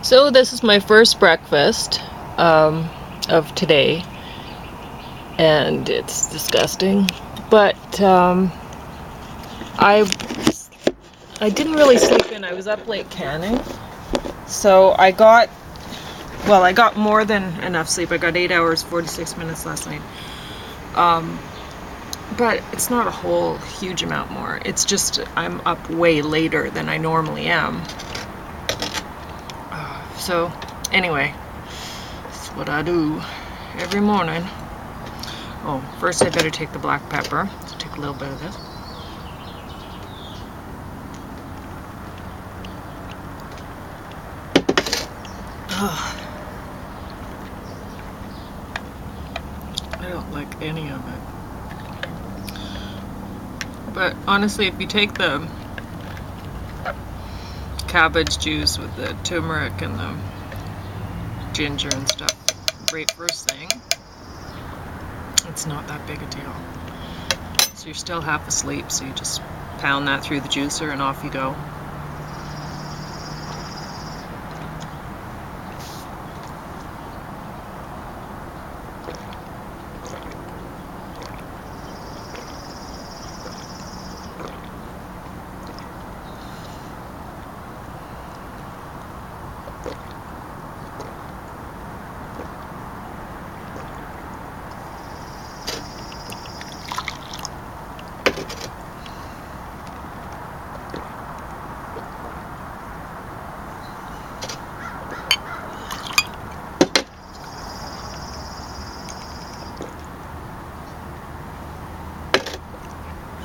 So this is my first breakfast of today, and it's disgusting. But I didn't really sleep in. I was up late canning, so I got more than enough sleep. I got 8 hours 46 minutes last night. But it's not a whole huge amount more. It's just I'm up way later than I normally am. So anyway, that's what I do every morning. Oh, first I better take the black pepper. So take a little bit of this. I don't like any of it. But honestly, if you take the cabbage juice with the turmeric and the ginger and stuff right first thing, it's not that big a deal. So you're still half asleep, so you just pound that through the juicer and off you go.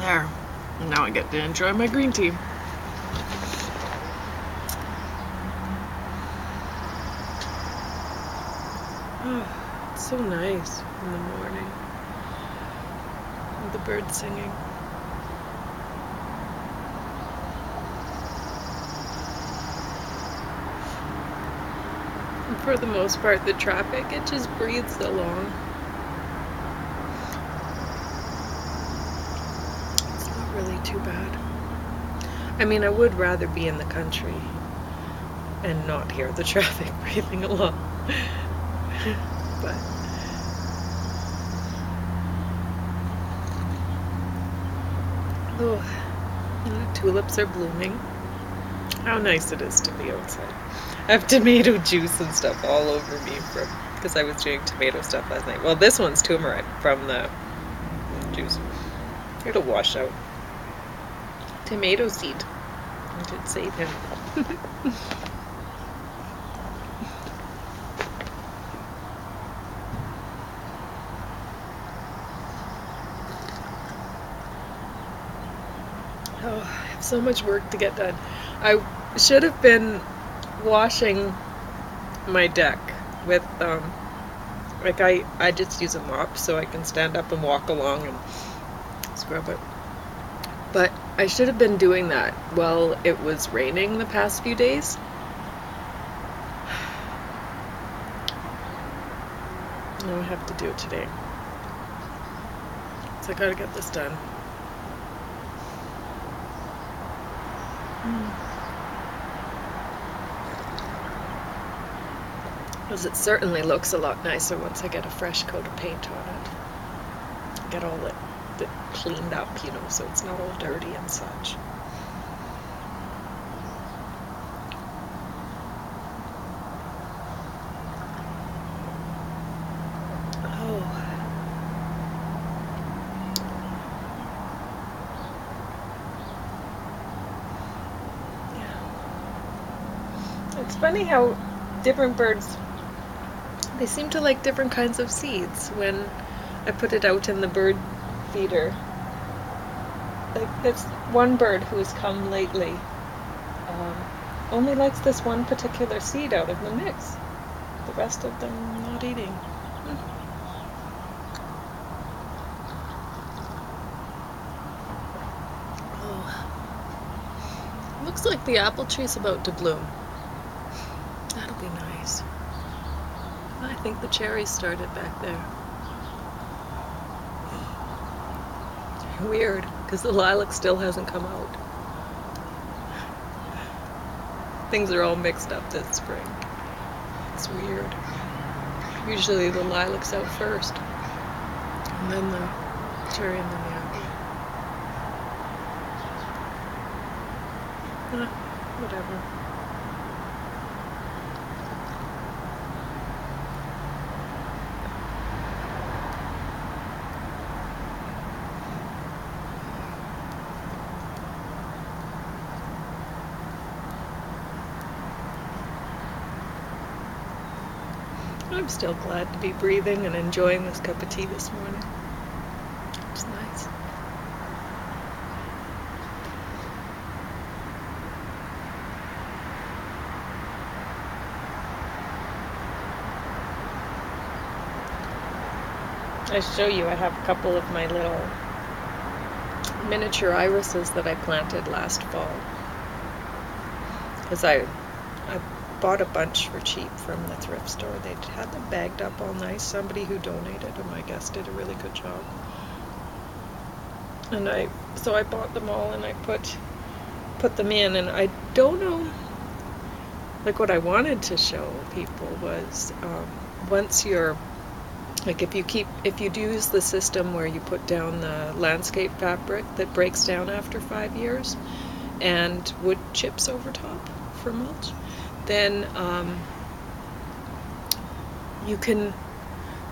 There. And now I get to enjoy my green tea. Oh, it's so nice in the morning with the birds singing. And for the most part, the traffic, it just breathes along. Really too bad. I mean, I would rather be in the country and not hear the traffic breathing along. But the tulips are blooming. How nice it is to be outside. I have tomato juice and stuff all over me because I was doing tomato stuff last night. Well, this one's turmeric from the juice. It'll wash out. Tomato seed. I should save him. Oh, I have so much work to get done. I should have been washing my deck with I just use a mop so I can stand up and walk along and scrub it. But I should have been doing that while it was raining the past few days. Now I have to do it today. So I gotta get this done. Because it certainly looks a lot nicer once I get a fresh coat of paint on it. Get all it cleaned up, so it's not all dirty and such. Oh. Yeah. It's funny how different birds, they seem to like different kinds of seeds when I put it out in the bird feeder. Like there's one bird who has come lately, only likes this one particular seed out of the mix. The rest of them not eating. Oh. Looks like the apple tree's about to bloom. That'll be nice. I think the cherries started back there. Weird, because the lilac still hasn't come out. Things are all mixed up this spring. It's weird. Usually the lilac's out first, and then the cherry, and then the apple. Whatever. I'm still glad to be breathing and enjoying this cup of tea this morning. It's nice. I show you, I have a couple of my little miniature irises that I planted last fall. Because I bought a bunch for cheap from the thrift store. They had them bagged up all nice. Somebody who donated them, I guess, did a really good job. And so I bought them all and I put them in, and I don't know, like what I wanted to show people was once you're, like if you use the system where you put down the landscape fabric that breaks down after 5 years and wood chips over top for mulch, then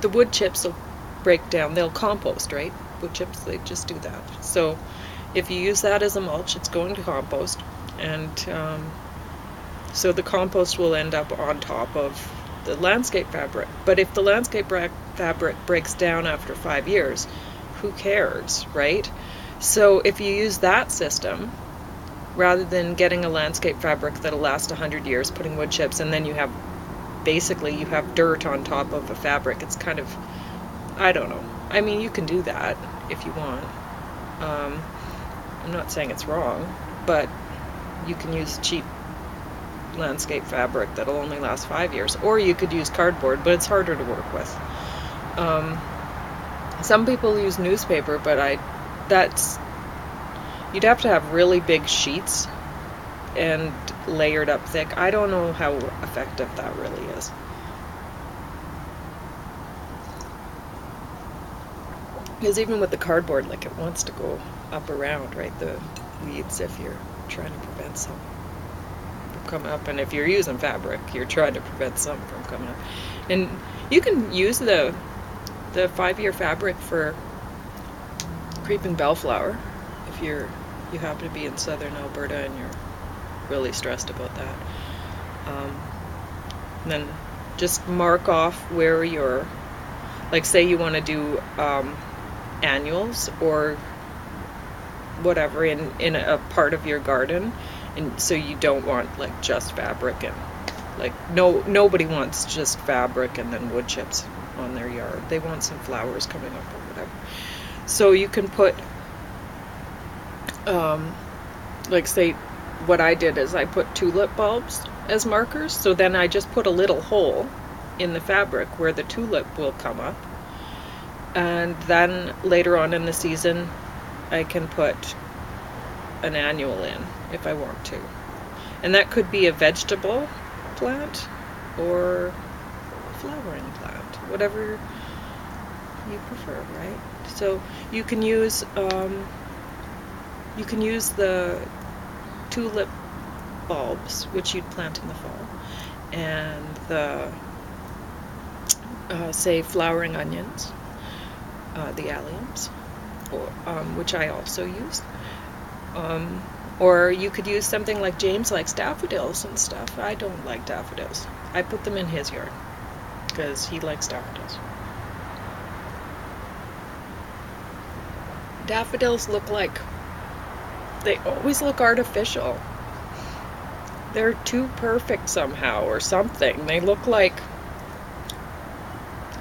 the wood chips will break down. They'll compost, right? Wood chips, they just do that. So if you use that as a mulch, it's going to compost, and so the compost will end up on top of the landscape fabric. But if the landscape fabric breaks down after 5 years, who cares, right? So if you use that system, rather than getting a landscape fabric that'll last 100 years, putting wood chips, and then you have dirt on top of a fabric, it's kind of, I don't know. I mean, you can do that if you want. I'm not saying it's wrong, but you can use cheap landscape fabric that'll only last 5 years, or you could use cardboard, but it's harder to work with. Some people use newspaper, but you'd have to have really big sheets and layered up thick. I don't know how effective that really is. Because even with the cardboard, like, it wants to go up around, right, the weeds, if you're trying to prevent some from coming up. And if you're using fabric, you're trying to prevent some from coming up. And you can use the 5-year fabric for creeping bellflower if you happen to be in southern Alberta and you're really stressed about that. And then just mark off where you're, like, say you want to do annuals or whatever in a part of your garden, and so you don't want like just fabric, and like nobody wants just fabric and then wood chips on their yard. They want some flowers coming up or whatever. So you can put like, say, what I did is I put tulip bulbs as markers, so then I just put a little hole in the fabric where the tulip will come up, and then later on in the season I can put an annual in if I want to. And that could be a vegetable plant or a flowering plant, whatever you prefer, right? So you can use the tulip bulbs, which you'd plant in the fall, and the say flowering onions, the alliums, which I also use. Or you could use something like James likes daffodils and stuff. I don't like daffodils. I put them in his yard because he likes daffodils. Daffodils they always look artificial. They're too perfect somehow or something. They look like,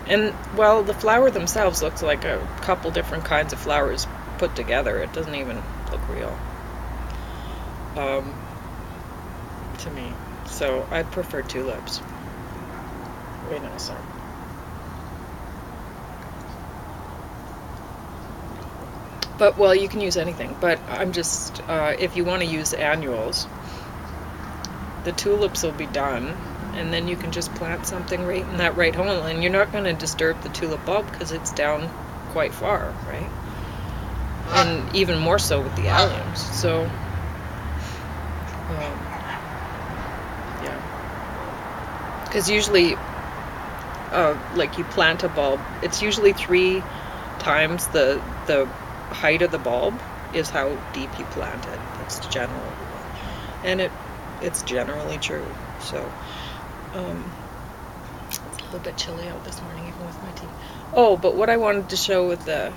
and well, the flower themselves looks like a couple different kinds of flowers put together. It doesn't even look real to me. So I prefer tulips. Way nicer. But, well, you can use anything, but I'm just, if you want to use annuals, the tulips will be done and then you can just plant something right in that right hole, and you're not going to disturb the tulip bulb because it's down quite far, right? And even more so with the alliums. So yeah, because usually like you plant a bulb, it's usually 3 times the height of the bulb is how deep you plant it. That's general, and it's generally true. So it's a little bit chilly out this morning, even with my tea. Oh, but what I wanted to show with the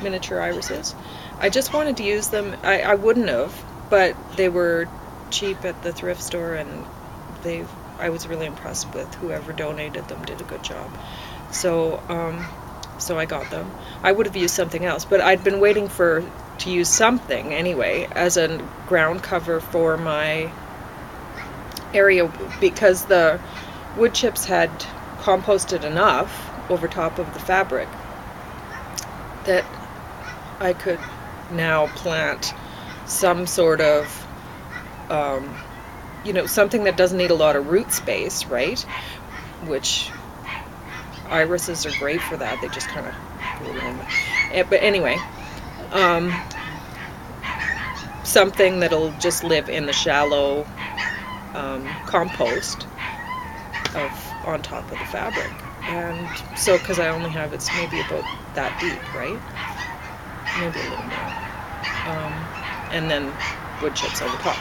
miniature irises, I just wanted to use them. I wouldn't have, but they were cheap at the thrift store, and I was really impressed with whoever donated them, did a good job. So so I got them. I would have used something else, but I'd been waiting to use something anyway as a ground cover for my area, because the wood chips had composted enough over top of the fabric that I could now plant some sort of something that doesn't need a lot of root space, right? Which irises are great for that. They just kind of go in. But anyway, something that'll just live in the shallow compost on top of the fabric. And so, because I only have, it's maybe about that deep, right? Maybe a little more. And then wood chips on the top.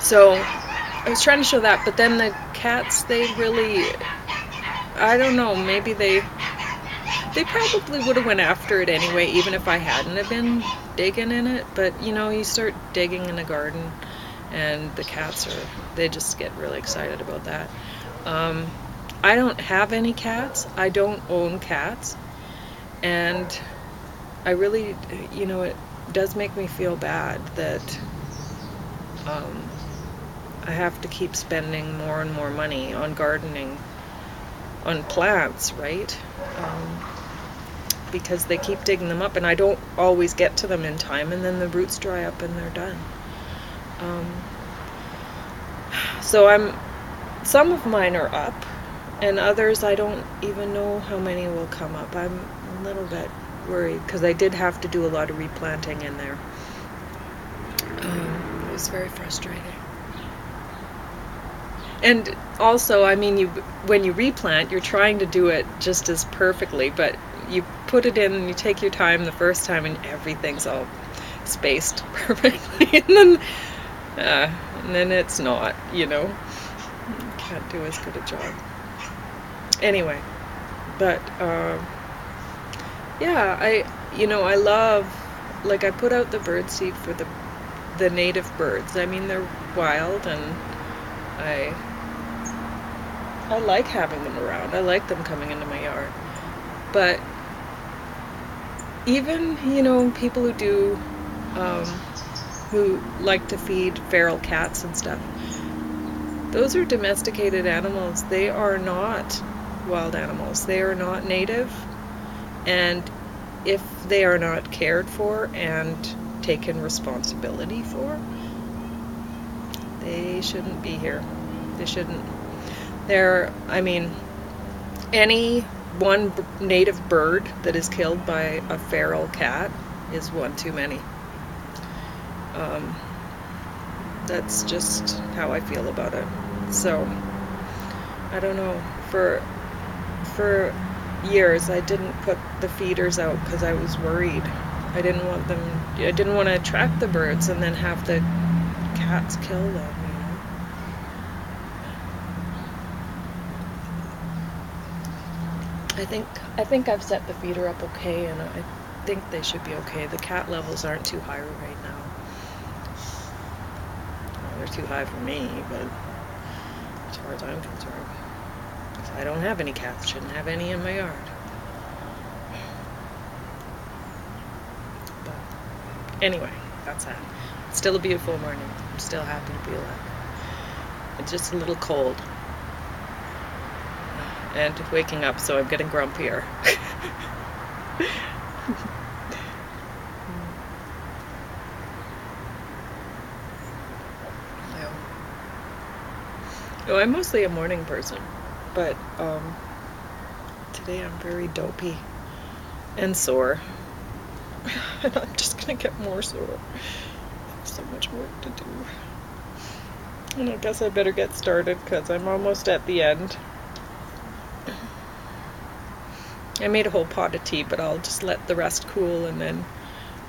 So I was trying to show that, but then the cats, they really, I don't know, maybe they probably would have went after it anyway, even if I hadn't have been digging in it. But you start digging in a garden, and the cats they just get really excited about that. I don't have any cats. I don't own cats, and I really, it does make me feel bad that I have to keep spending more and more money on gardening, on plants, right? Because they keep digging them up, and I don't always get to them in time, and then the roots dry up and they're done. So some of mine are up, and others I don't even know how many will come up. I'm a little bit worried because I did have to do a lot of replanting in there. It was very frustrating. And also, I mean, when you replant, you're trying to do it just as perfectly, but you put it in and you take your time the first time, and everything's all spaced perfectly, and then it's not, you can't do as good a job. Anyway, but yeah, I love, like, I put out the birdseed for the native birds. I mean, they're wild, and I like having them around. I like them coming into my yard. But even, people who like to feed feral cats and stuff, those are domesticated animals. They are not wild animals. They are not native. And if they are not cared for and taken responsibility for, they shouldn't be here. They shouldn't. Any one native bird that is killed by a feral cat is one too many. That's just how I feel about it. So, I don't know. For years, I didn't put the feeders out because I was worried. I didn't want to attract the birds and then have the cats kill them. I think I've set the feeder up okay, and I think they should be okay. The cat levels aren't too high right now. Well, they're too high for me, but as far as I'm concerned, I don't have any cats. Shouldn't have any in my yard. But anyway, that's that. It's still a beautiful morning. I'm still happy to be alive. It's just a little cold. And waking up, so I'm getting grumpier. No, I'm mostly a morning person, but today I'm very dopey and sore. And I'm just gonna get more sore. I have so much work to do. And I guess I better get started because I'm almost at the end. I made a whole pot of tea, but I'll just let the rest cool and then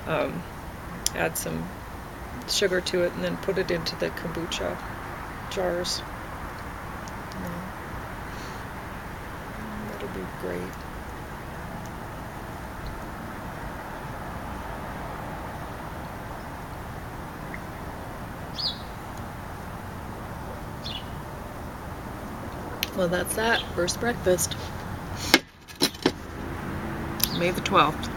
add some sugar to it and then put it into the kombucha jars. That'll be great. Well, that's that. First breakfast. May the 12th.